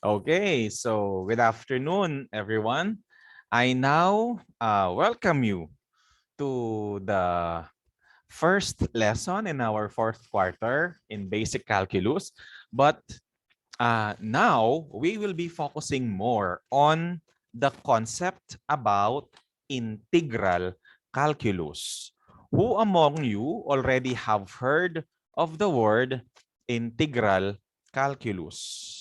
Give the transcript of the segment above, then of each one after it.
Okay, so good afternoon, everyone. I now welcome you to the first lesson in our fourth quarter in basic calculus. But now we will be focusing more on the concept about integral calculus. Who among you already have heard of the word integral calculus?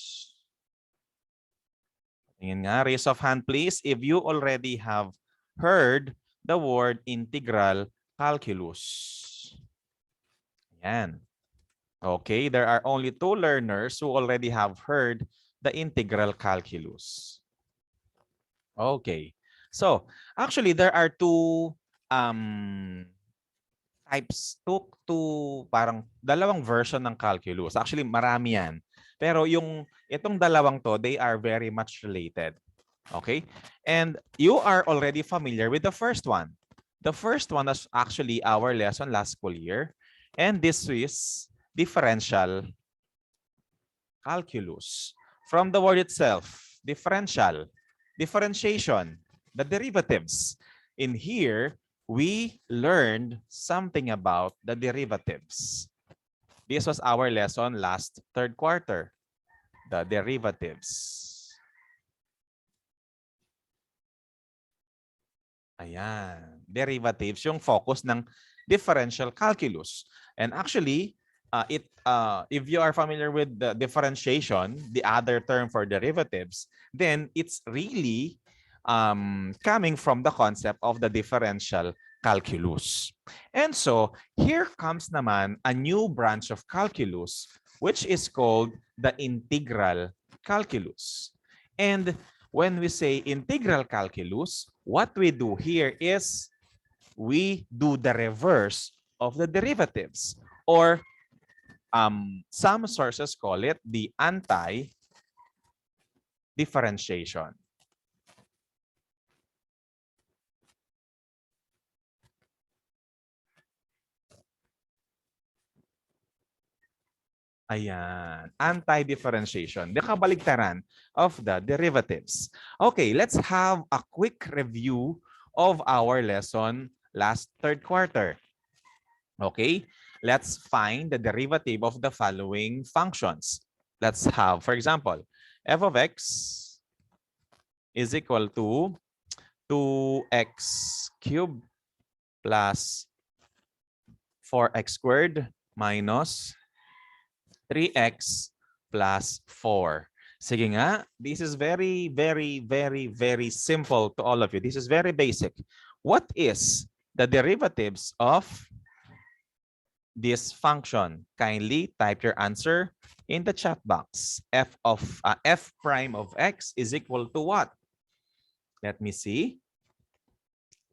Tingin nga, raise of hand please if you already have heard the word integral calculus. Yan. Okay, there are only 2 learners who already have heard the integral calculus. Okay. So, actually there are two types, parang dalawang version ng calculus. Actually, marami yan. Pero itong dalawang to, they are very much related. Okay? And you are already familiar with the first one. The first one was actually our lesson last school year. And this is differential calculus. From the word itself, differential, differentiation, the derivatives. In here, we learned something about the derivatives. This was our lesson last third quarter, the derivatives. Ayan, derivatives, yung focus ng differential calculus. And actually, if you are familiar with the differentiation, the other term for derivatives, then it's really coming from the concept of the differential calculus. And so, here comes naman a new branch of calculus, which is called the integral calculus. And when we say integral calculus, what we do here is we do the reverse of the derivatives, or some sources call it the anti-differentiation. Ayan, anti-differentiation, the kabaligtaran of the derivatives. Okay, let's have a quick review of our lesson last third quarter. Okay, let's find the derivative of the following functions. Let's have, for example, f of x is equal to 2x cubed plus 4x squared minus 3x plus 4. Sige nga, this is very, very, very, very simple to all of you. This is very basic. What is the derivatives of this function? Kindly type your answer in the chat box. F prime of x is equal to what? Let me see.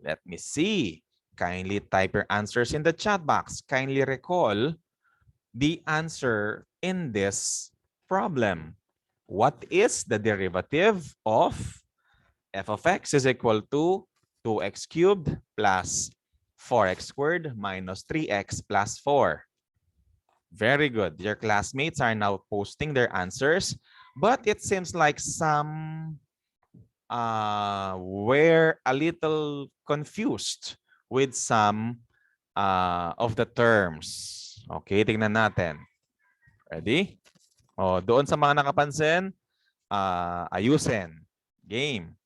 Let me see. Kindly type your answers in the chat box. Kindly recall the answer in this problem. What is the derivative of f of x is equal to 2x cubed plus 4x squared minus 3x plus 4? Very good. Your classmates are now posting their answers, but it seems like some were a little confused with some of the terms. Okay, tingnan natin. Ready? O, doon sa mga nakapansin, ayusin. Game.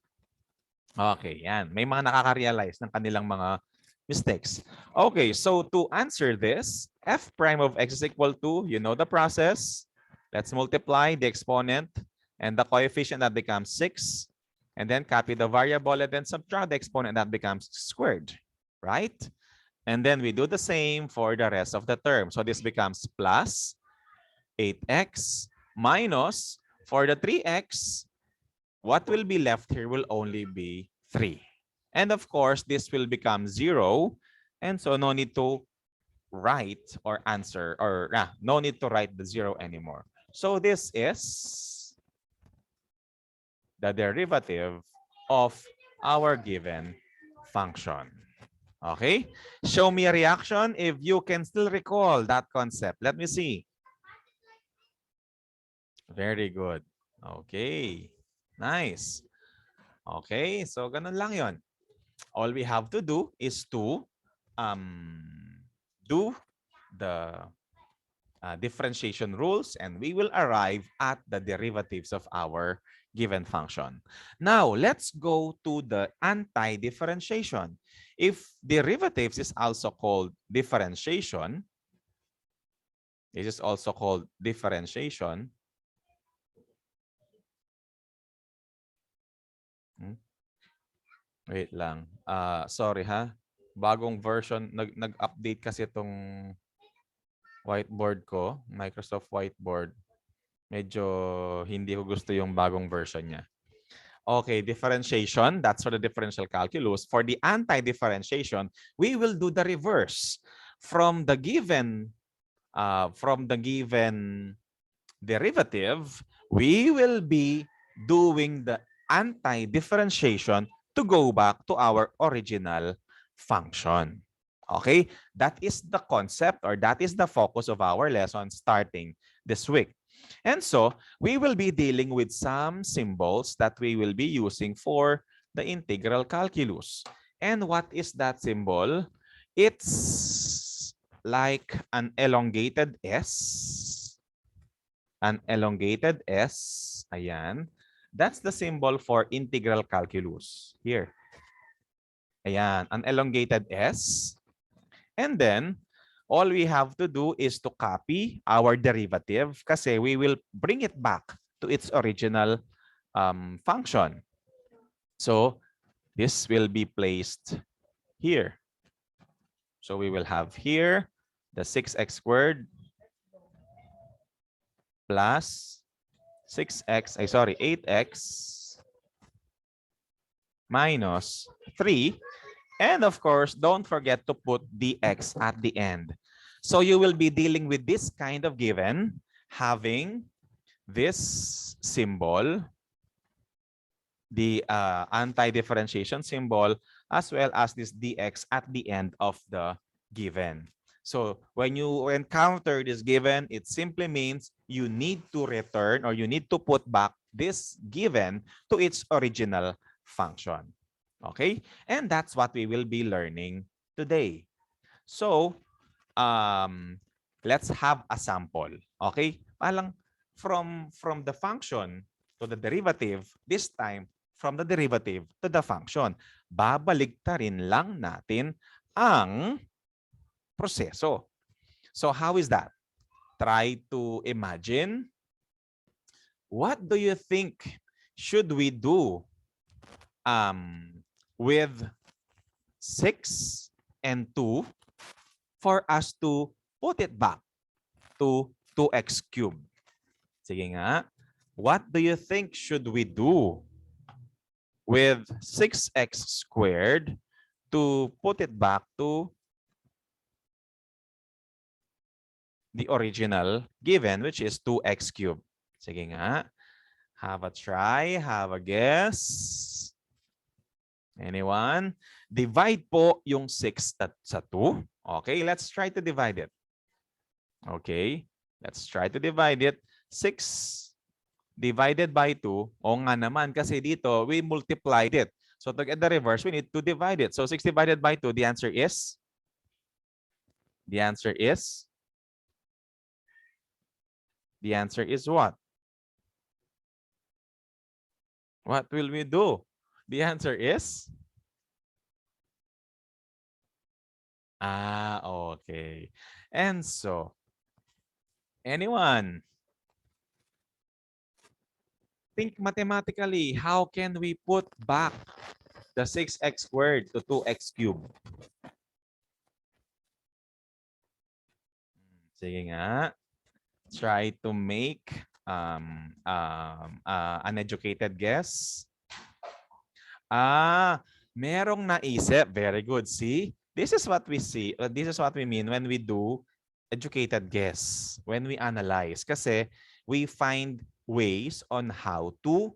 Okay, yan. May mga nakaka-realize ng kanilang mga mistakes. Okay, so to answer this, f prime of x is equal to, you know the process. Let's multiply the exponent and the coefficient, that becomes 6. And then copy the variable and then subtract the exponent, that becomes squared. Right? And then we do the same for the rest of the term. So this becomes plus 8x minus, for the 3x, what will be left here will only be 3. And of course, this will become 0. And so no need to write or answer, or no need to write the 0 anymore. So this is the derivative of our given function. Okay, show me a reaction if you can still recall that concept. Let me see. Very good. Okay. Nice. Okay, so ganun lang yon. All we have to do is to do the differentiation rules, and we will arrive at the derivatives of our given function. Now, let's go to the anti-differentiation. If derivatives is also called differentiation, this is also called differentiation. Wait lang. Sorry ha. Bagong version, nag-update kasi itong whiteboard ko, Microsoft Whiteboard. Medyo hindi ko gusto yung bagong version niya. Okay, differentiation, that's for the differential calculus. For the anti-differentiation, we will do the reverse. From the given derivative, we will be doing the anti-differentiation to go back to our original function. Okay, that is the concept, or that is the focus of our lesson starting this week. And so we will be dealing with some symbols that we will be using for the integral calculus. And what is that symbol? It's like an elongated S. An elongated S. Ayan. That's the symbol for integral calculus. Here. Ayan. An elongated S. And then, all we have to do is to copy our derivative kasi we will bring it back to its original function. So, this will be placed here. So, we will have here the 6x squared plus 8x minus 3. And of course, don't forget to put dx at the end. So you will be dealing with this kind of given, having this symbol, the anti-differentiation symbol, as well as this dx at the end of the given. So when you encounter this given, it simply means you need to return, or you need to put back this given to its original function. Okay? And that's what we will be learning today. So, let's have a sample. Okay? Parang from the function to the derivative, this time from the derivative to the function. Babaligtarin lang natin ang proseso. So how is that? Try to imagine, what do you think should we do with 6 and 2 for us to put it back to 2x cubed? Sige nga. What do you think should we do with 6x squared to put it back to the original given, which is 2x cubed? Sige nga. Have a try. Have a guess. Anyone? Divide po yung 6 sa 2. Okay, let's try to divide it. Okay, let's try to divide it. 6 divided by 2. O nga naman, kasi dito, we multiplied it. So to get the reverse, we need to divide it. So 6 divided by 2, the answer is? The answer is? The answer is what? What will we do? The answer is? Okay. And so, anyone? Think mathematically, how can we put back the 6x squared to 2x cubed? Sige nga. Try to make an educated guess. Merong naisip. Very good. See? This is what we see. This is what we mean when we do educated guess, when we analyze. Kasi we find ways on how to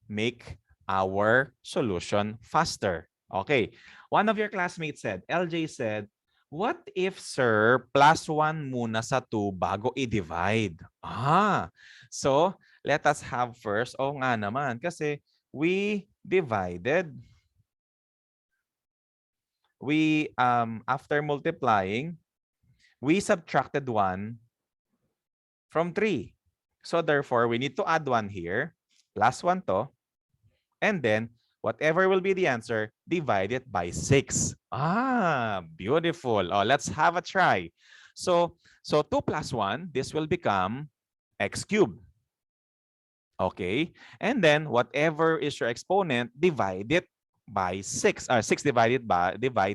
make our solution faster. Okay. One of your classmates said, LJ said, what if, sir, +1 muna sa 2 bago i-divide? So, let us have first, nga naman, kasi we divided, after multiplying, we subtracted 1 from 3. So therefore, we need to add 1 here, plus 1 to, and then whatever will be the answer, divide it by 6. Beautiful. Let's have a try. So 2 plus 1, this will become x cubed. Okay? And then whatever is your exponent, divide it by 6. 6 divide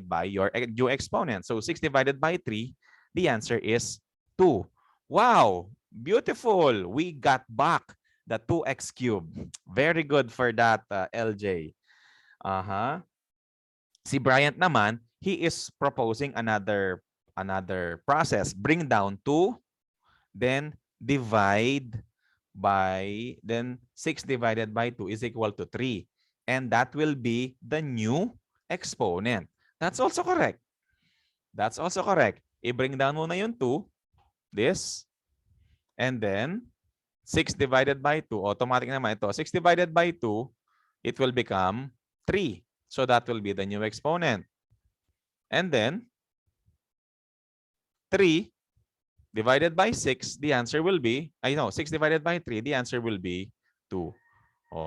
by your new exponent. So 6 divided by 3, the answer is 2. Wow, beautiful. We got back the 2x cubed. Very good for that, LJ. Si Bryant naman, he is proposing another process. Bring down 2, then divide by, then 6 divided by 2 is equal to 3. And that will be the new exponent. That's also correct. That's also correct. I-bring down muna yung 2, this, and then 6 divided by 2, automatic naman ito. 6 divided by 2, it will become 3. So that will be the new exponent. And then 3 divided by 6, the answer will be, 6 divided by 3, the answer will be 2.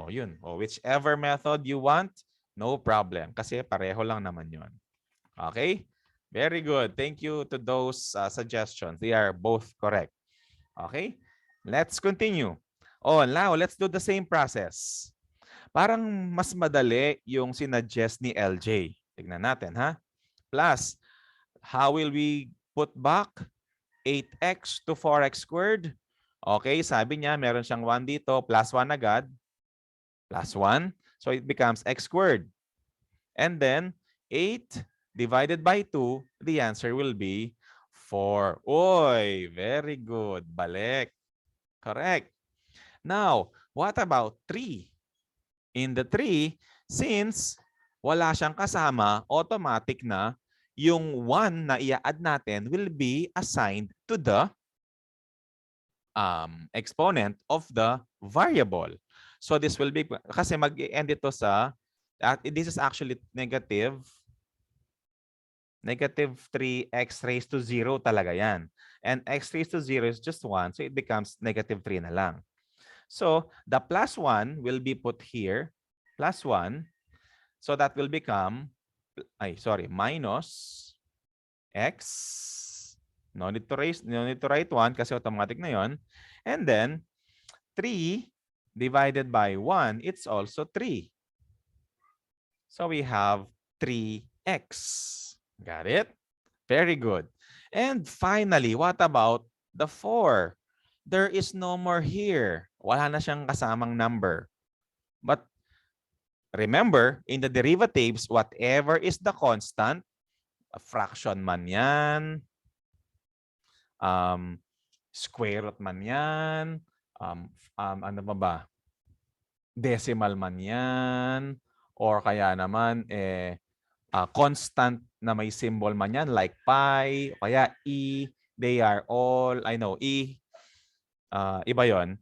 Yun. Whichever method you want, no problem. Kasi pareho lang naman yun. Okay? Very good. Thank you to those suggestions. They are both correct. Okay? Let's continue. Now let's do the same process. Parang mas madali yung sinuggest ni LJ. Tignan natin, ha? Plus, how will we put back 8x to 4x squared? Okay, sabi niya, meron siyang 1 dito, plus 1 agad. Plus 1. So it becomes x squared. And then, 8 divided by 2, the answer will be 4. Oy, very good. Balik. Correct. Now, what about 3? In the 3, since wala siyang kasama, automatic na yung 1 na i-add natin will be assigned to the exponent of the variable. So this will be, kasi mag-end ito sa, this is actually negative 3x raised to 0 talaga yan. And x raised to 0 is just 1, so it becomes negative 3 na lang. So the plus 1 will be put here, plus 1. So that will become, minus x. No need to write 1 kasi automatic na yon. And then 3 divided by 1, it's also 3. So we have 3x. Got it? Very good. And finally, what about the 4? There is no more here. Wala na siyang kasamang number. But remember, in the derivatives, whatever is the constant, a fraction man yan, square root man yan, ano ba? Decimal man yan, or kaya naman, constant na may symbol man yan, like pi, o kaya e, they are all, iba yon.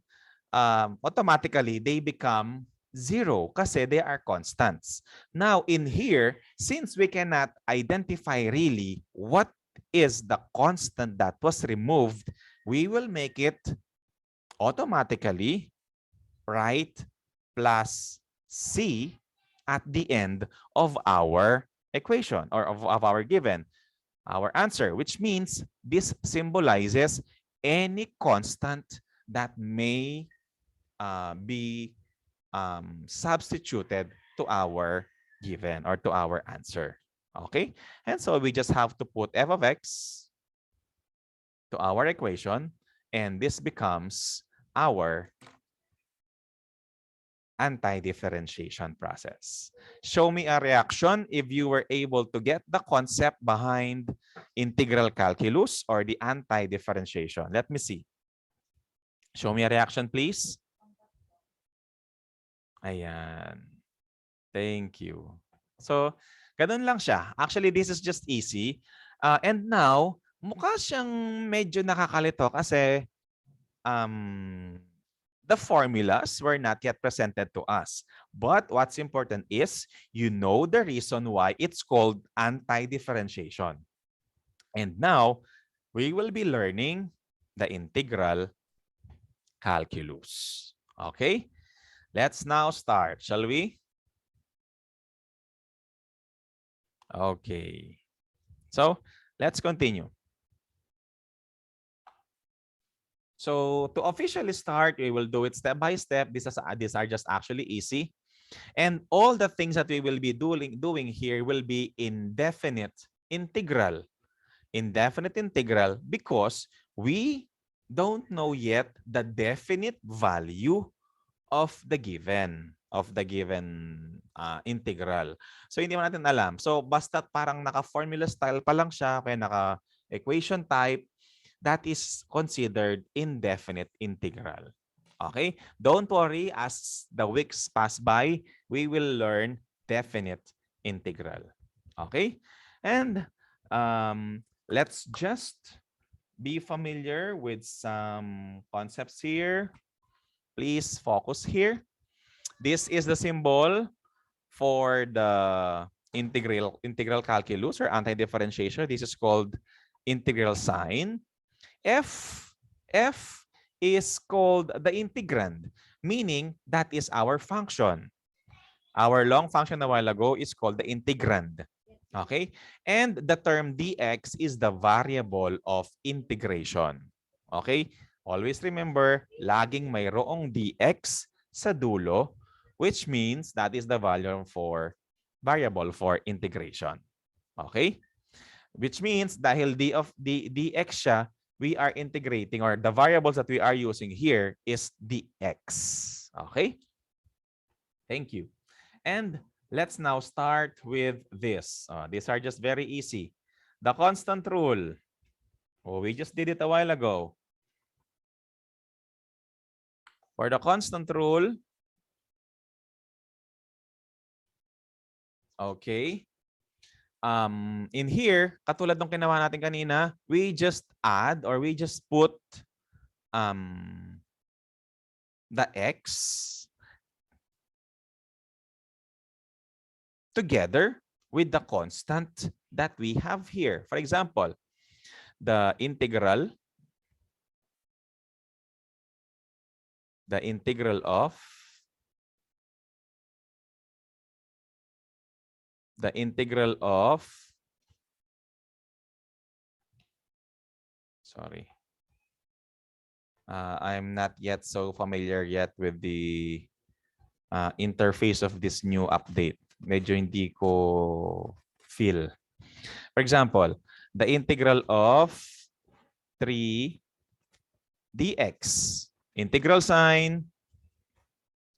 Automatically, they become 0 kasi they are constants. Now, in here, since we cannot identify really what is the constant that was removed, we will make it automatically right plus c at the end of our equation or of our given, our answer, which means this symbolizes any constant that may be substituted to our given or to our answer. Okay? And so we just have to put f of x to our equation, and this becomes our anti-differentiation process. Show me a reaction if you were able to get the concept behind integral calculus or the anti-differentiation. Let me see. Show me a reaction, please. Ayan. Thank you. So, ganun lang siya. Actually, this is just easy. And now, mukha siyang medyo nakakalito kasi the formulas were not yet presented to us. But what's important is you know the reason why it's called anti-differentiation. And now we will be learning the integral calculus. Okay? Let's now start, shall we? Okay. So let's continue. So to officially start, we will do it step by step. These are just actually easy. And all the things that we will be doing here will be indefinite integral. Indefinite integral because we don't know yet the definite value of the given integral. So hindi mo natin alam. So basta parang naka-formula style pa lang siya, kaya naka-equation type, that is considered indefinite integral. Okay? Don't worry, as the weeks pass by, we will learn definite integral. Okay? And let's just be familiar with some concepts here. Please focus here. This is the symbol for the integral calculus or anti-differentiation. This is called integral sign. F is called the integrand, meaning that is our function. Our long function a while ago is called the integrand. Okay? And the term dx is the variable of integration. Okay? Always remember, laging mayroong dx sa dulo, which means that is the variable for integration. Okay? Which means dahil dx siya, we are integrating, or the variables that we are using here is dx. Okay? Thank you. And let's now start with this. These are just very easy. The constant rule. Oh, we just did it a while ago. For the constant rule, okay. In here, katulad ng ginawa natin kanina, we just add or we just put the x together with the constant that we have here. For example, the integral of sorry. I'm not yet so familiar yet with the interface of this new update. Medyo hindi ko feel. For example, the integral of 3 dx. Integral sign,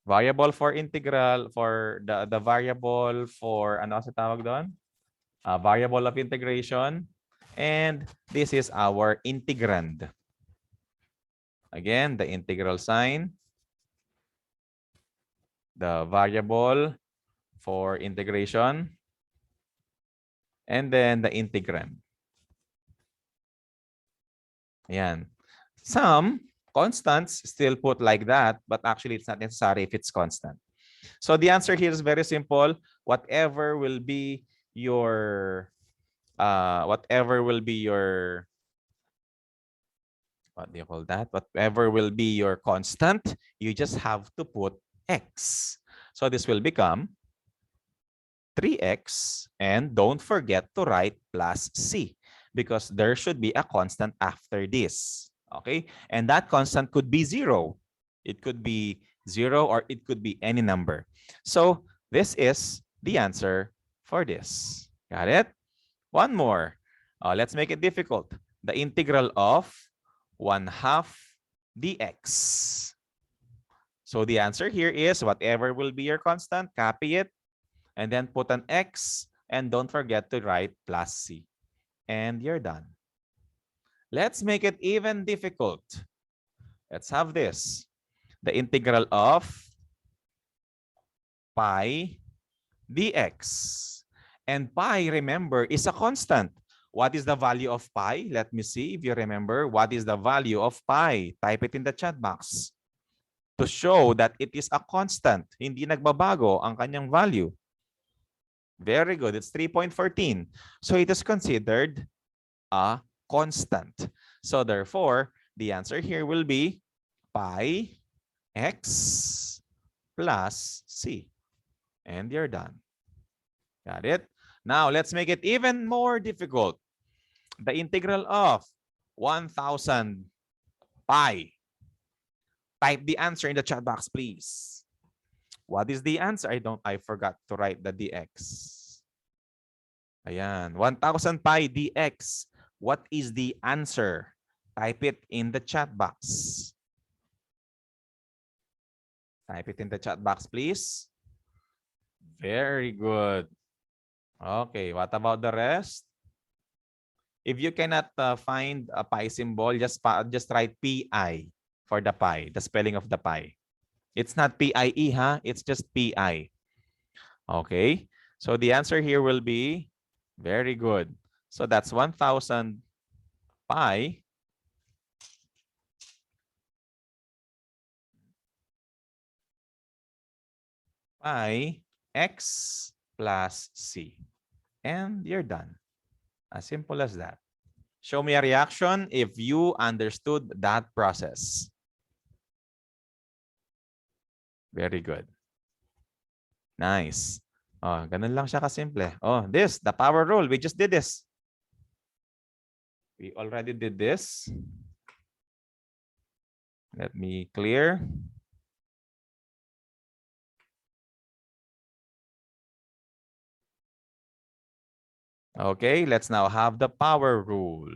variable for integral, for the variable for, ano sa tawag doon? Variable of integration. And this is our integrand. Again, the integral sign, the variable for integration, and then the integrand. Ayan. Some constants still put like that, but actually it's not necessary if it's constant. So the answer here is very simple. Whatever will be your what do you call that? Whatever will be your constant, you just have to put x. So this will become 3x, and don't forget to write plus c because there should be a constant after this. Okay? And that constant could be 0. It could be 0 or it could be any number. So this is the answer for this. Got it? One more. Let's make it difficult. The integral of 1/2 dx. So the answer here is whatever will be your constant, copy it, and then put an x, and don't forget to write plus c. And you're done. Let's make it even difficult. Let's have this. The integral of pi dx. And pi, remember, is a constant. What is the value of pi? Let me see if you remember. What is the value of pi? Type it in the chat box. to show that it is a constant. Hindi nagbabago ang kanyang value. Very good. It's 3.14. So it is considered a constant. So therefore, the answer here will be pi x plus c. And you're done. Got it? Now, let's make it even more difficult. The integral of 1,000 pi. Type the answer in the chat box, please. What is the answer? I forgot to write the dx. Ayan, 1,000 pi dx. What is the answer? Type it in the chat box. Type it in the chat box, please. Very good. Okay, what about the rest? If you cannot find a pi symbol, just write pi for the pi, the spelling of the pi. It's not PIE, huh? It's just PI. Okay, so the answer here will be very good. So that's 1,000 pi x plus c. And you're done. As simple as that. Show me a reaction if you understood that process. Very good. Nice. Oh, ganun lang siya kasimple. Oh, the power rule. We just did this. We already did this. Let me clear. Okay, let's now have the power rule.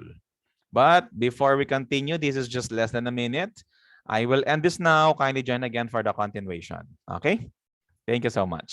But before we continue, this is just less than a minute. I will end this now. Kindly join again for the continuation. Okay? Thank you so much.